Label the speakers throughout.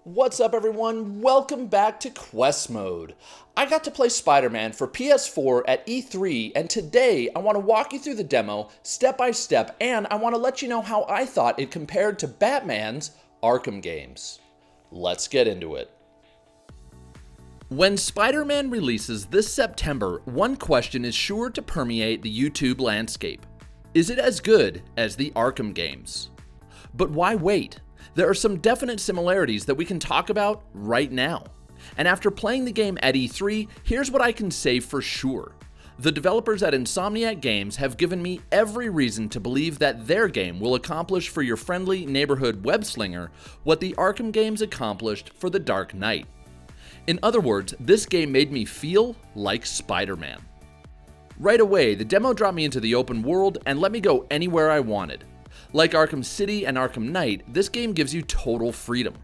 Speaker 1: What's up everyone? Welcome back to Quest Mode. I got to play Spider-Man for PS4 at E3, and today I want to walk you through the demo step by step, and I want to let you know how I thought it compared to Batman's Arkham games. Let's get into it. When Spider-Man releases this September, one question is sure to permeate the YouTube landscape. Is it as good as the Arkham games? But why wait? There are some definite similarities that we can talk about right now. And after playing the game at E3, here's what I can say for sure. The developers at Insomniac Games have given me every reason to believe that their game will accomplish for your friendly neighborhood web-slinger what the Arkham games accomplished for the Dark Knight. In other words, this game made me feel like Spider-Man. Right away, the demo dropped me into the open world and let me go anywhere I wanted. Like Arkham City and Arkham Knight, this game gives you total freedom.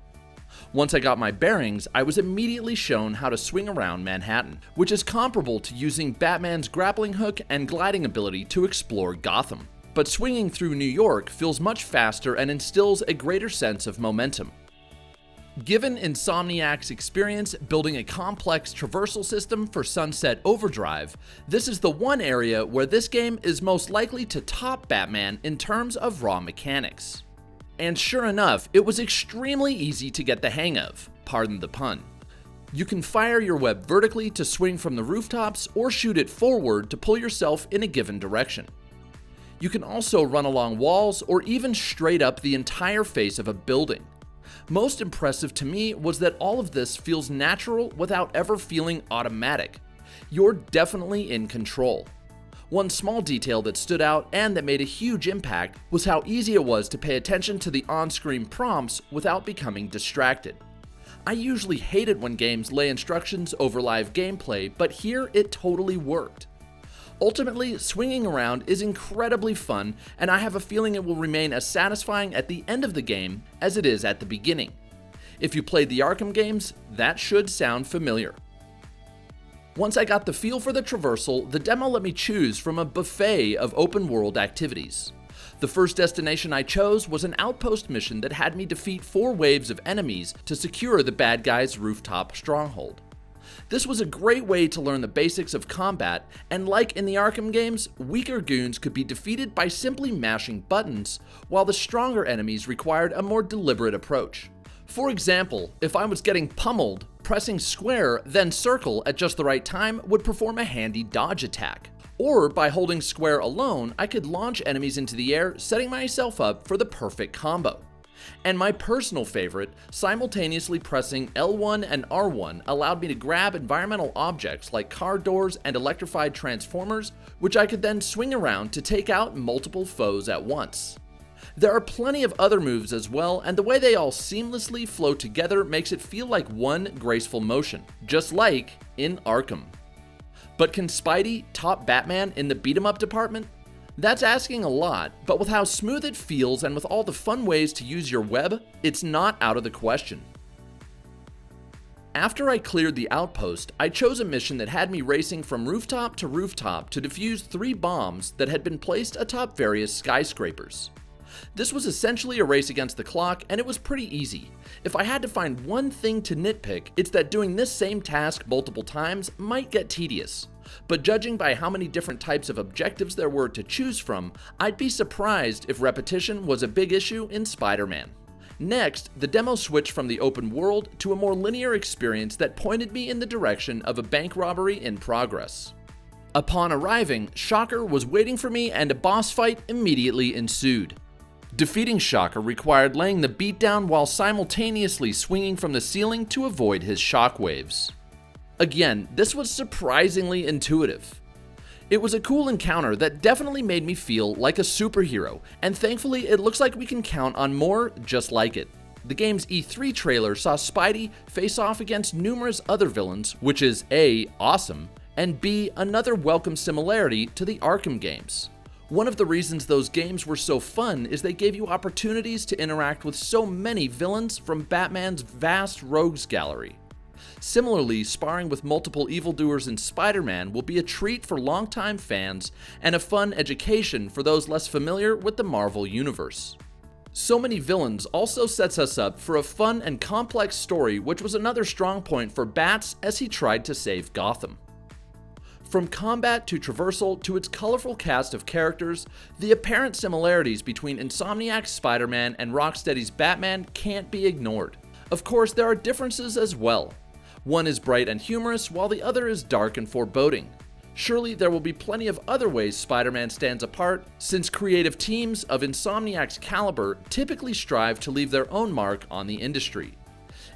Speaker 1: Once I got my bearings, I was immediately shown how to swing around Manhattan, which is comparable to using Batman's grappling hook and gliding ability to explore Gotham. But swinging through New York feels much faster and instills a greater sense of momentum. Given Insomniac's experience building a complex traversal system for Sunset Overdrive, this is the one area where this game is most likely to top Batman in terms of raw mechanics. And sure enough, it was extremely easy to get the hang of, pardon the pun. You can fire your web vertically to swing from the rooftops or shoot it forward to pull yourself in a given direction. You can also run along walls or even straight up the entire face of a building. Most impressive to me was that all of this feels natural without ever feeling automatic. You're definitely in control. One small detail that stood out and that made a huge impact was how easy it was to pay attention to the on-screen prompts without becoming distracted. I usually hate it when games lay instructions over live gameplay, but here it totally worked. Ultimately, swinging around is incredibly fun, and I have a feeling it will remain as satisfying at the end of the game as it is at the beginning. If you played the Arkham games, that should sound familiar. Once I got the feel for the traversal, the demo let me choose from a buffet of open-world activities. The first destination I chose was an outpost mission that had me defeat 4 waves of enemies to secure the bad guy's rooftop stronghold. This was a great way to learn the basics of combat, and like in the Arkham games, weaker goons could be defeated by simply mashing buttons, while the stronger enemies required a more deliberate approach. For example, if I was getting pummeled, pressing square then circle at just the right time would perform a handy dodge attack. Or by holding square alone, I could launch enemies into the air, setting myself up for the perfect combo. And my personal favorite, simultaneously pressing L1 and R1 allowed me to grab environmental objects like car doors and electrified transformers, which I could then swing around to take out multiple foes at once. There are plenty of other moves as well, and the way they all seamlessly flow together makes it feel like one graceful motion, just like in Arkham. But can Spidey top Batman in the beat-em-up department? That's asking a lot, but with how smooth it feels and with all the fun ways to use your web, it's not out of the question. After I cleared the outpost, I chose a mission that had me racing from rooftop to rooftop to defuse 3 bombs that had been placed atop various skyscrapers. This was essentially a race against the clock, and it was pretty easy. If I had to find one thing to nitpick, it's that doing this same task multiple times might get tedious. But judging by how many different types of objectives there were to choose from, I'd be surprised if repetition was a big issue in Spider-Man. Next, the demo switched from the open world to a more linear experience that pointed me in the direction of a bank robbery in progress. Upon arriving, Shocker was waiting for me and a boss fight immediately ensued. Defeating Shocker required laying the beat down while simultaneously swinging from the ceiling to avoid his shockwaves. Again, this was surprisingly intuitive. It was a cool encounter that definitely made me feel like a superhero, and thankfully it looks like we can count on more just like it. The game's E3 trailer saw Spidey face off against numerous other villains, which is A, awesome, and B, another welcome similarity to the Arkham games. One of the reasons those games were so fun is they gave you opportunities to interact with so many villains from Batman's vast rogues gallery. Similarly, sparring with multiple evildoers in Spider-Man will be a treat for longtime fans and a fun education for those less familiar with the Marvel Universe. So many villains also sets us up for a fun and complex story, which was another strong point for Bats as he tried to save Gotham. From combat to traversal to its colorful cast of characters, the apparent similarities between Insomniac's Spider-Man and Rocksteady's Batman can't be ignored. Of course, there are differences as well. One is bright and humorous, while the other is dark and foreboding. Surely there will be plenty of other ways Spider-Man stands apart, since creative teams of Insomniac's caliber typically strive to leave their own mark on the industry.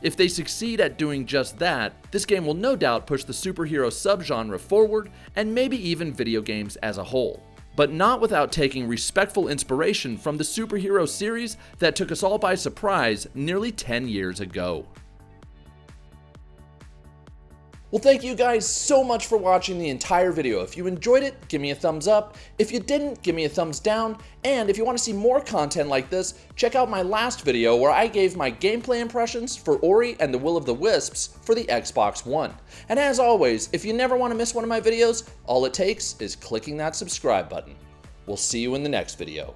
Speaker 1: If they succeed at doing just that, this game will no doubt push the superhero subgenre forward and maybe even video games as a whole. But not without taking respectful inspiration from the superhero series that took us all by surprise nearly 10 years ago. Well, thank you guys so much for watching the entire video. If you enjoyed it, give me a thumbs up. If you didn't, give me a thumbs down. And if you want to see more content like this, check out my last video where I gave my gameplay impressions for Ori and the Will of the Wisps for the Xbox One. And as always, if you never want to miss one of my videos, all it takes is clicking that subscribe button. We'll see you in the next video.